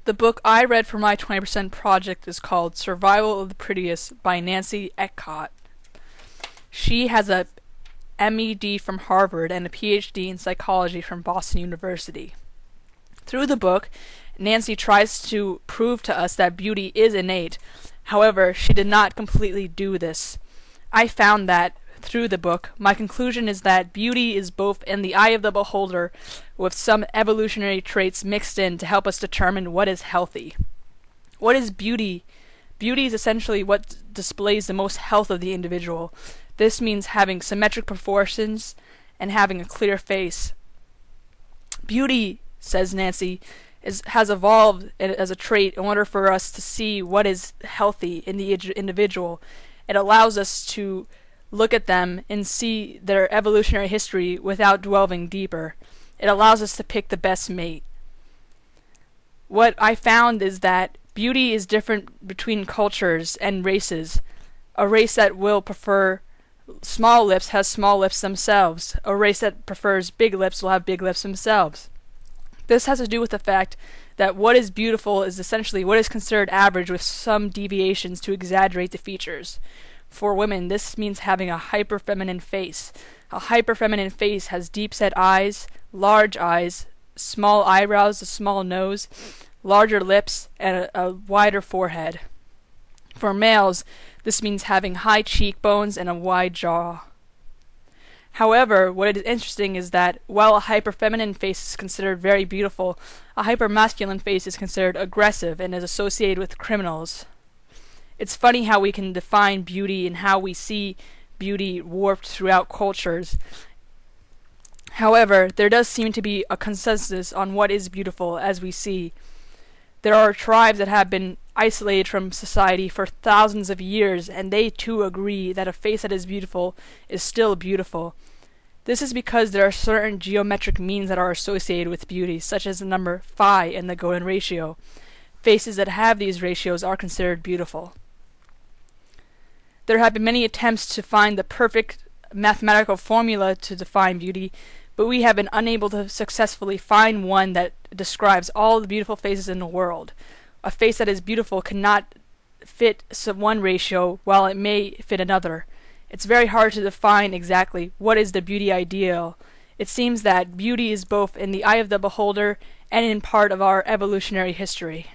The book I read for my 20% project is called Survival of the Prettiest by Nancy Eckhart. She has a MED from Harvard and a PhD in psychology from Boston University. Through the book, Nancy tries to prove to us that beauty is innate. However, she did not completely do this. I found that through the book, my conclusion is that beauty is both in the eye of the beholder, with some evolutionary traits mixed in to help us determine what is healthy. What is beauty? Beauty is essentially what displays the most health of the individual. This means having symmetric proportions and having a clear face. Beauty, says Nancy, has evolved as a trait in order for us to see what is healthy in the individual. It allows us to look at them and see their evolutionary history without delving deeper. It allows us to pick the best mate. What I found is that beauty is different between cultures and races. A race that will prefer small lips has small lips themselves. A race that prefers big lips will have big lips themselves. This has to do with the fact that what is beautiful is essentially what is considered average with some deviations to exaggerate the features. For women, this means having a hyper-feminine face. A hyper-feminine face has deep-set eyes, large eyes, small eyebrows, a small nose, larger lips, and a wider forehead. For males, this means having high cheekbones and a wide jaw. However, what is interesting is that while a hyper-feminine face is considered very beautiful, a hyper-masculine face is considered aggressive and is associated with criminals. It's funny how we can define beauty and how we see beauty warped throughout cultures. However, there does seem to be a consensus on what is beautiful, as we see. There are tribes that have been isolated from society for thousands of years, and they too agree that a face that is beautiful is still beautiful. This is because there are certain geometric means that are associated with beauty, such as the number phi and the golden ratio. Faces that have these ratios are considered beautiful. There have been many attempts to find the perfect mathematical formula to define beauty, but we have been unable to successfully find one that describes all the beautiful faces in the world. A face that is beautiful cannot fit one ratio while it may fit another. It's very hard to define exactly what is the beauty ideal. It seems that beauty is both in the eye of the beholder and in part of our evolutionary history.